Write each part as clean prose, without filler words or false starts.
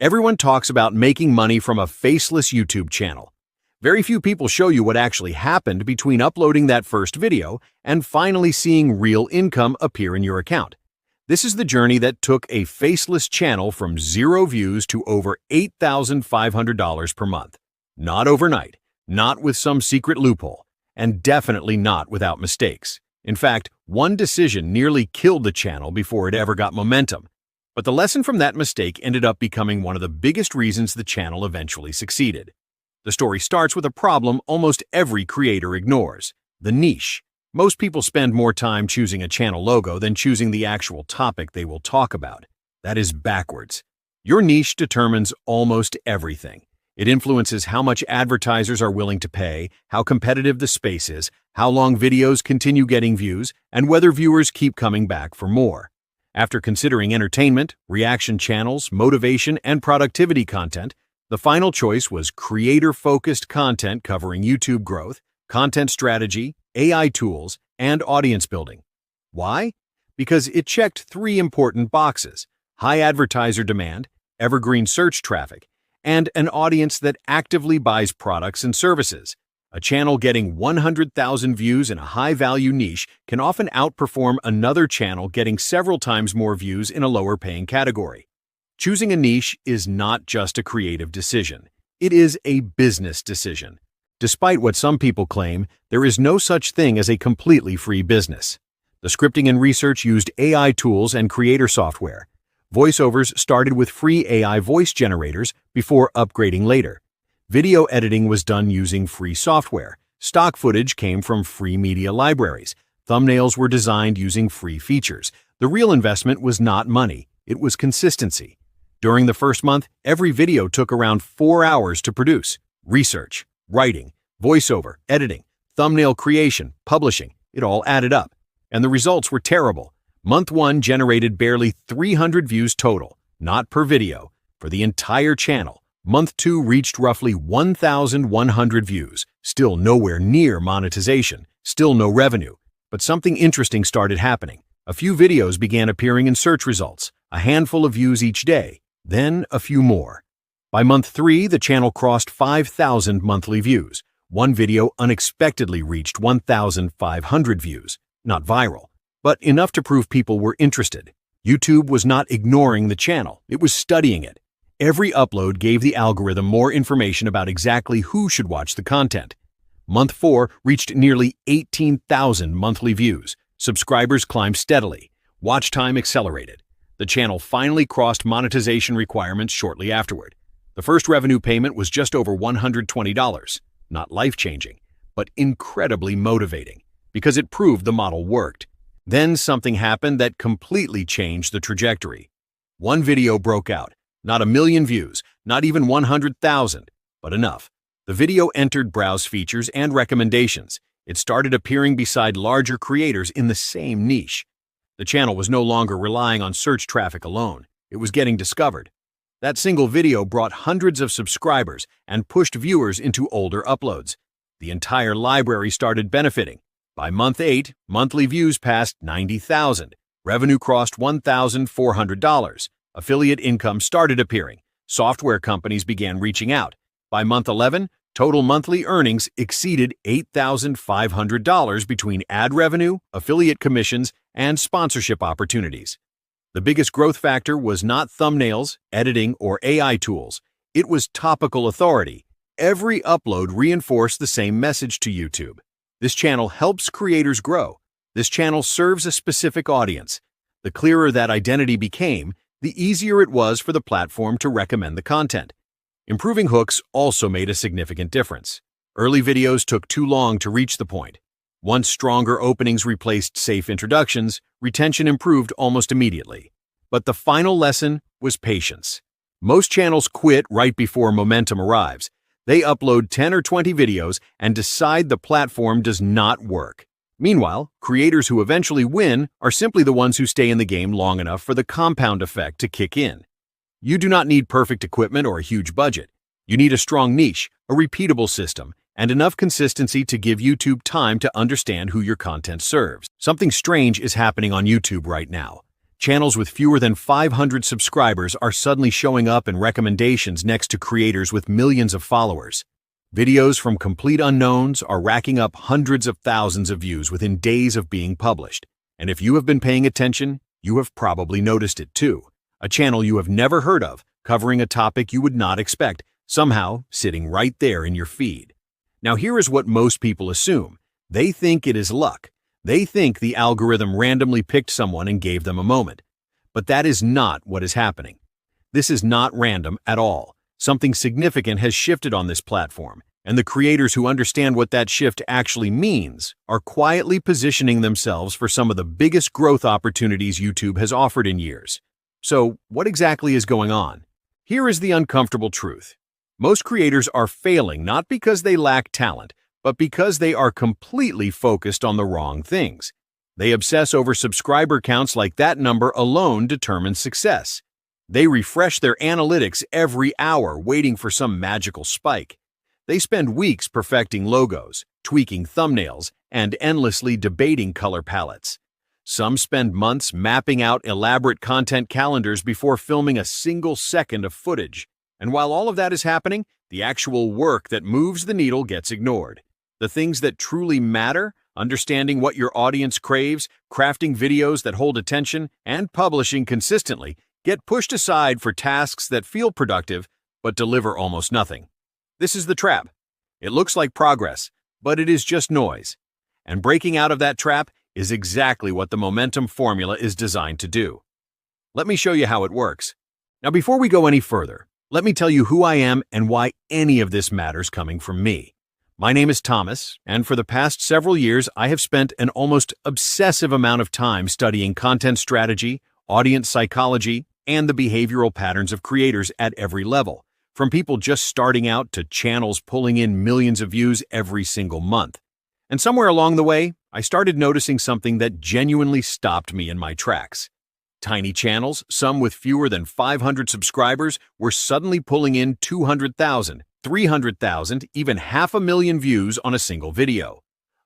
Everyone talks about making money from a faceless YouTube channel. Very few people show you what actually happened between uploading that first video and finally seeing real income appear in your account. This is the journey that took a faceless channel from 0 views to over $8,500 per month. Not overnight, not with some secret loophole, and definitely not without mistakes. In fact, one decision nearly killed the channel before it ever got momentum. But the lesson from that mistake ended up becoming one of the biggest reasons the channel eventually succeeded. The story starts with a problem almost every creator ignores: the niche. Most people spend more time choosing a channel logo than choosing the actual topic they will talk about. That is backwards. Your niche determines almost everything. It influences how much advertisers are willing to pay, how competitive the space is, how long videos continue getting views, and whether viewers keep coming back for more. After considering entertainment, reaction channels, motivation, and productivity content, the final choice was creator-focused content covering YouTube growth, content strategy, AI tools, and audience building. Why? Because it checked 3 important boxes: high advertiser demand, evergreen search traffic, and an audience that actively buys products and services. A channel getting 100,000 views in a high-value niche can often outperform another channel getting several times more views in a lower-paying category. Choosing a niche is not just a creative decision. It is a business decision. Despite what some people claim, there is no such thing as a completely free business. The scripting and research used AI tools and creator software. Voiceovers started with free AI voice generators before upgrading later. Video editing was done using free software. Stock footage came from free media libraries. Thumbnails were designed using free features. The real investment was not money, it was consistency. During the first month, every video took around 4 hours to produce. Research, writing, voiceover, editing, thumbnail creation, publishing, it all added up. And the results were terrible. Month 1 generated barely 300 views total, not per video, for the entire channel. Month 2 reached roughly 1,100 views, still nowhere near monetization, still no revenue. But something interesting started happening. A few videos began appearing in search results, a handful of views each day, then a few more. By month 3, the channel crossed 5,000 monthly views. One video unexpectedly reached 1,500 views, not viral, but enough to prove people were interested. YouTube was not ignoring the channel, it was studying it. Every upload gave the algorithm more information about exactly who should watch the content. Month 4 reached nearly 18,000 monthly views. Subscribers climbed steadily. Watch time accelerated. The channel finally crossed monetization requirements shortly afterward. The first revenue payment was just over $120. Not life-changing, but incredibly motivating, because it proved the model worked. Then something happened that completely changed the trajectory. One video broke out. Not 1 million views, not even 100,000, but enough. The video entered browse features and recommendations. It started appearing beside larger creators in the same niche. The channel was no longer relying on search traffic alone. It was getting discovered. That single video brought hundreds of subscribers and pushed viewers into older uploads. The entire library started benefiting. By month 8, monthly views passed 90,000. Revenue crossed $1,400. Affiliate income started appearing. Software companies began reaching out. By month 11, total monthly earnings exceeded $8,500 between ad revenue, affiliate commissions, and sponsorship opportunities. The biggest growth factor was not thumbnails, editing, or AI tools. It was topical authority. Every upload reinforced the same message to YouTube. This channel helps creators grow. This channel serves a specific audience. The clearer that identity became, the easier it was for the platform to recommend the content. Improving hooks also made a significant difference. Early videos took too long to reach the point. Once stronger openings replaced safe introductions, retention improved almost immediately. But the final lesson was patience. Most channels quit right before momentum arrives. They upload 10 or 20 videos and decide the platform does not work. Meanwhile, creators who eventually win are simply the ones who stay in the game long enough for the compound effect to kick in. You do not need perfect equipment or a huge budget. You need a strong niche, a repeatable system, and enough consistency to give YouTube time to understand who your content serves. Something strange is happening on YouTube right now. Channels with fewer than 500 subscribers are suddenly showing up in recommendations next to creators with millions of followers. Videos from complete unknowns are racking up hundreds of thousands of views within days of being published. And if you have been paying attention, you have probably noticed it too. A channel you have never heard of, covering a topic you would not expect, somehow sitting right there in your feed. Now here is what most people assume. They think it is luck. They think the algorithm randomly picked someone and gave them a moment. But that is not what is happening. This is not random at all. Something significant has shifted on this platform, and the creators who understand what that shift actually means are quietly positioning themselves for some of the biggest growth opportunities YouTube has offered in years. So, what exactly is going on? Here is the uncomfortable truth. Most creators are failing not because they lack talent, but because they are completely focused on the wrong things. They obsess over subscriber counts like that number alone determines success. They refresh their analytics every hour waiting for some magical spike. They spend weeks perfecting logos, tweaking thumbnails, and endlessly debating color palettes. Some spend months mapping out elaborate content calendars before filming a single second of footage. And while all of that is happening, the actual work that moves the needle gets ignored. The things that truly matter, understanding what your audience craves, crafting videos that hold attention, and publishing consistently, get pushed aside for tasks that feel productive but deliver almost nothing. This is the trap. It looks like progress, but it is just noise. And breaking out of that trap is exactly what the momentum formula is designed to do. Let me show you how it works. Now, before we go any further, let me tell you who I am and why any of this matters coming from me. My name is Thomas, and for the past several years, I have spent an almost obsessive amount of time studying content strategy, audience psychology, and the behavioral patterns of creators at every level, from people just starting out to channels pulling in millions of views every single month. And somewhere along the way, I started noticing something that genuinely stopped me in my tracks. Tiny channels, some with fewer than 500 subscribers, were suddenly pulling in 200,000, 300,000, even 500,000 views on a single video.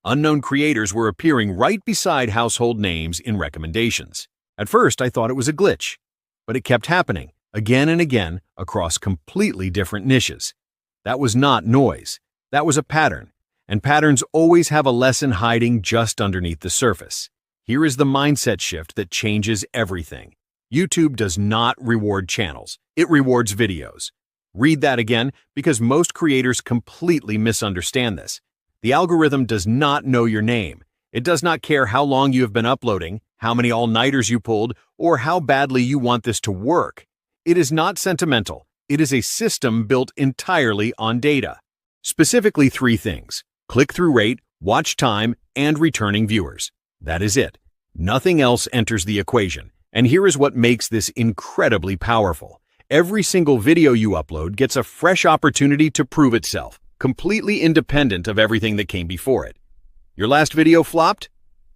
Unknown creators were appearing right beside household names in recommendations. At first, I thought it was a glitch, but it kept happening again and again across completely different niches. That was not noise. That was a pattern, and patterns always have a lesson hiding just underneath the surface. Here is the mindset shift that changes everything. YouTube does not reward channels. It rewards videos. Read that again, because most creators completely misunderstand this. The algorithm does not know your name. It does not care how long you have been uploading, how many all-nighters you pulled, or how badly you want this to work. It is not sentimental. It is a system built entirely on data. Specifically 3 things: click-through rate, watch time, and returning viewers. That is it. Nothing else enters the equation. And here is what makes this incredibly powerful. Every single video you upload gets a fresh opportunity to prove itself, completely independent of everything that came before it. Your last video flopped?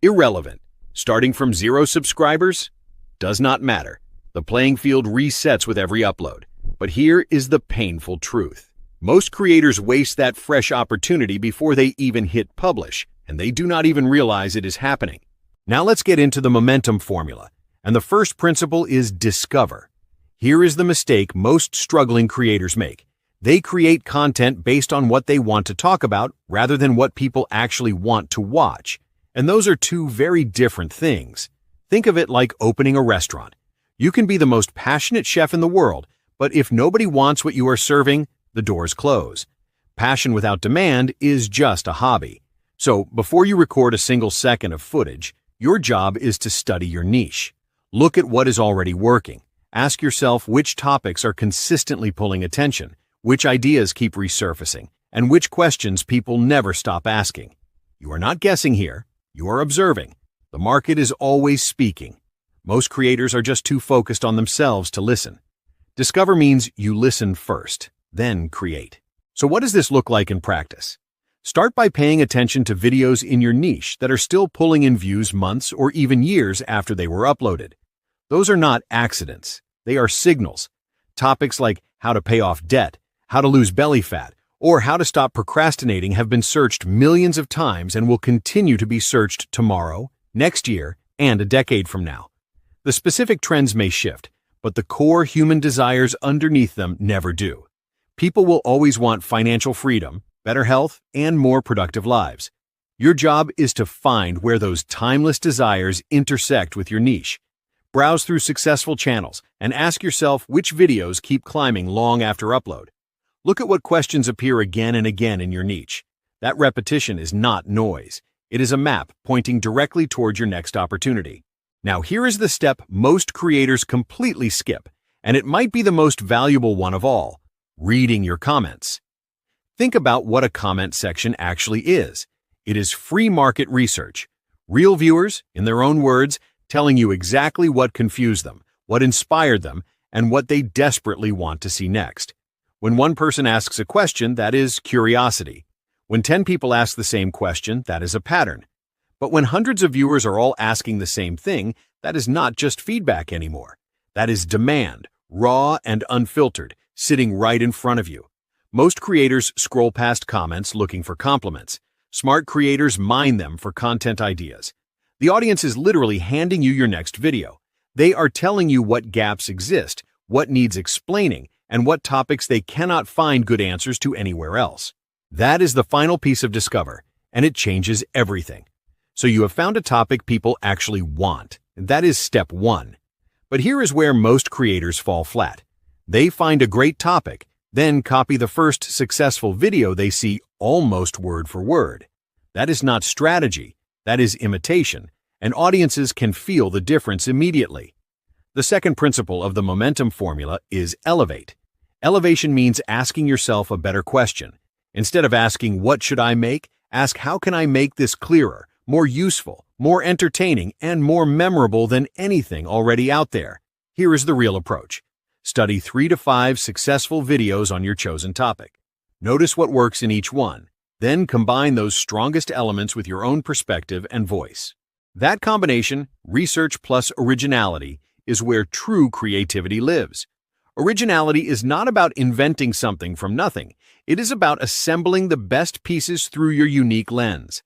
Irrelevant. Starting from 0 subscribers? Does not matter. The playing field resets with every upload. But here is the painful truth. Most creators waste that fresh opportunity before they even hit publish, and they do not even realize it is happening. Now let's get into the momentum formula. And the first principle is discover. Here is the mistake most struggling creators make. They create content based on what they want to talk about rather than what people actually want to watch. And those are 2 very different things. Think of it like opening a restaurant. You can be the most passionate chef in the world, but if nobody wants what you are serving, the doors close. Passion without demand is just a hobby. So before you record a single second of footage, your job is to study your niche. Look at what is already working. Ask yourself which topics are consistently pulling attention, which ideas keep resurfacing, and which questions people never stop asking. You are not guessing here, you are observing. The market is always speaking. Most creators are just too focused on themselves to listen. Discover means you listen first, then create. So what does this look like in practice? Start by paying attention to videos in your niche that are still pulling in views months or even years after they were uploaded. Those are not accidents. They are signals. Topics like how to pay off debt, how to lose belly fat, or how to stop procrastinating have been searched millions of times and will continue to be searched tomorrow, next year, and a decade from now. The specific trends may shift, but the core human desires underneath them never do. People will always want financial freedom, better health, and more productive lives. Your job is to find where those timeless desires intersect with your niche. Browse through successful channels and ask yourself which videos keep climbing long after upload. Look at what questions appear again and again in your niche. That repetition is not noise. It is a map pointing directly toward your next opportunity. Now, here is the step most creators completely skip, and it might be the most valuable one of all: reading your comments. Think about what a comment section actually is. It is free market research. Real viewers, in their own words, telling you exactly what confused them, what inspired them, and what they desperately want to see next. When one person asks a question, that is curiosity. When 10 people ask the same question, that is a pattern. But when hundreds of viewers are all asking the same thing, that is not just feedback anymore. That is demand, raw and unfiltered, sitting right in front of you. Most creators scroll past comments looking for compliments. Smart creators mine them for content ideas. The audience is literally handing you your next video. They are telling you what gaps exist, what needs explaining, and what topics they cannot find good answers to anywhere else. That is the final piece of Discover, and it changes everything. So you have found a topic people actually want. That is step one. But here is where most creators fall flat. They find a great topic, then copy the first successful video they see almost word for word. That is not strategy, that is imitation, and audiences can feel the difference immediately. The second principle of the momentum formula is elevate. Elevation means asking yourself a better question. Instead of asking, "What should I make?" ask, "How can I make this clearer, more useful, more entertaining, and more memorable than anything already out there?" Here is the real approach. Study 3 to 5 successful videos on your chosen topic. Notice what works in each one. Then combine those strongest elements with your own perspective and voice. That combination, research plus originality, is where true creativity lives. Originality is not about inventing something from nothing. It is about assembling the best pieces through your unique lens.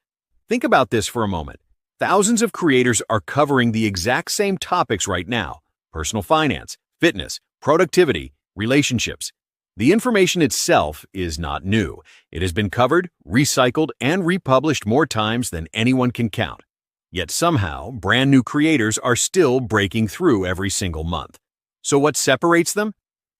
Think about this for a moment. Thousands of creators are covering the exact same topics right now: personal finance, fitness, productivity, relationships. The information itself is not new. It has been covered, recycled, and republished more times than anyone can count. Yet somehow, brand new creators are still breaking through every single month. So what separates them?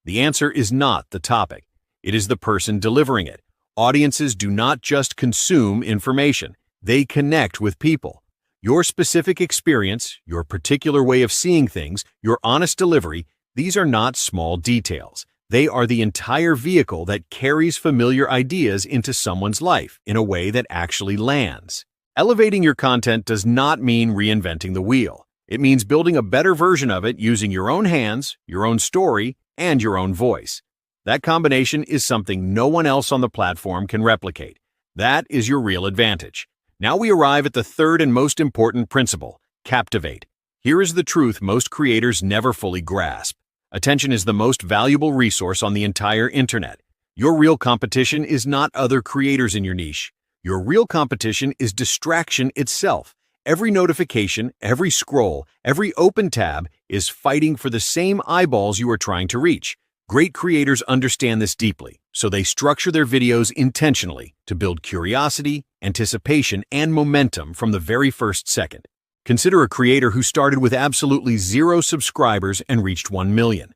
The answer is not the topic. It is the person delivering it. Audiences do not just consume information. They connect with people. Your specific experience, your particular way of seeing things, your honest delivery, these are not small details. They are the entire vehicle that carries familiar ideas into someone's life in a way that actually lands. Elevating your content does not mean reinventing the wheel. It means building a better version of it using your own hands, your own story, and your own voice. That combination is something no one else on the platform can replicate. That is your real advantage. Now we arrive at the third and most important principle: captivate. Here is the truth most creators never fully grasp. Attention is the most valuable resource on the entire internet. Your real competition is not other creators in your niche. Your real competition is distraction itself. Every notification, every scroll, every open tab is fighting for the same eyeballs you are trying to reach. Great creators understand this deeply, so they structure their videos intentionally to build curiosity, anticipation, and momentum from the very first second. Consider a creator who started with absolutely 0 subscribers and reached 1 million.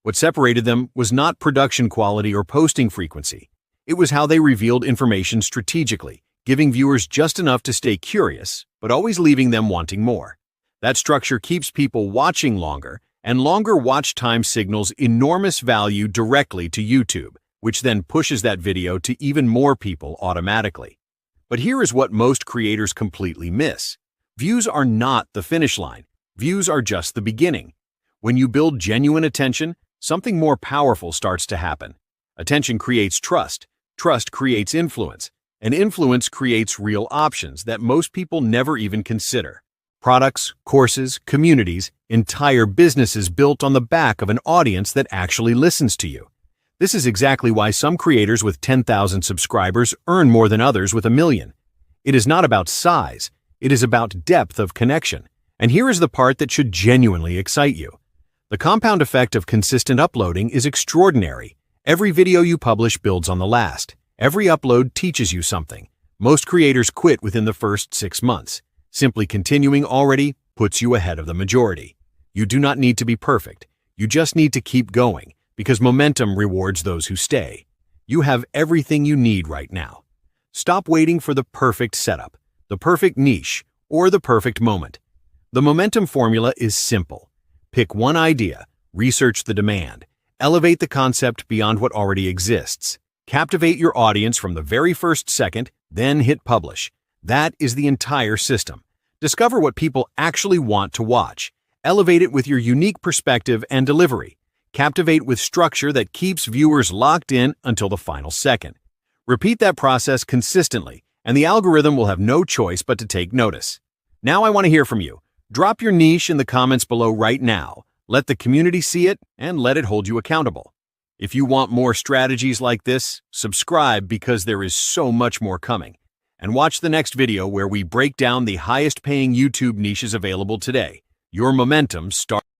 What separated them was not production quality or posting frequency. It was how they revealed information strategically, giving viewers just enough to stay curious, but always leaving them wanting more. That structure keeps people watching longer, and longer watch time signals enormous value directly to YouTube, which then pushes that video to even more people automatically. But here is what most creators completely miss. Views are not the finish line. Views are just the beginning. When you build genuine attention, something more powerful starts to happen. Attention creates trust. Trust creates influence. And influence creates real options that most people never even consider. Products, courses, communities, entire businesses built on the back of an audience that actually listens to you. This is exactly why some creators with 10,000 subscribers earn more than others with 1 million. It is not about size. It is about depth of connection. And here is the part that should genuinely excite you. The compound effect of consistent uploading is extraordinary. Every video you publish builds on the last. Every upload teaches you something. Most creators quit within the first 6 months. Simply continuing already puts you ahead of the majority. You do not need to be perfect. You just need to keep going, because momentum rewards those who stay. You have everything you need right now. Stop waiting for the perfect setup, the perfect niche, or the perfect moment. The momentum formula is simple. Pick one idea, research the demand, elevate the concept beyond what already exists, captivate your audience from the very first second, then hit publish. That is the entire system. Discover what people actually want to watch. Elevate it with your unique perspective and delivery. Captivate with structure that keeps viewers locked in until the final second. Repeat that process consistently, and the algorithm will have no choice but to take notice. Now I want to hear from you. Drop your niche in the comments below right now. Let the community see it and let it hold you accountable. If you want more strategies like this, subscribe because there is so much more coming. And watch the next video where we break down the highest paying YouTube niches available today. Your momentum starts.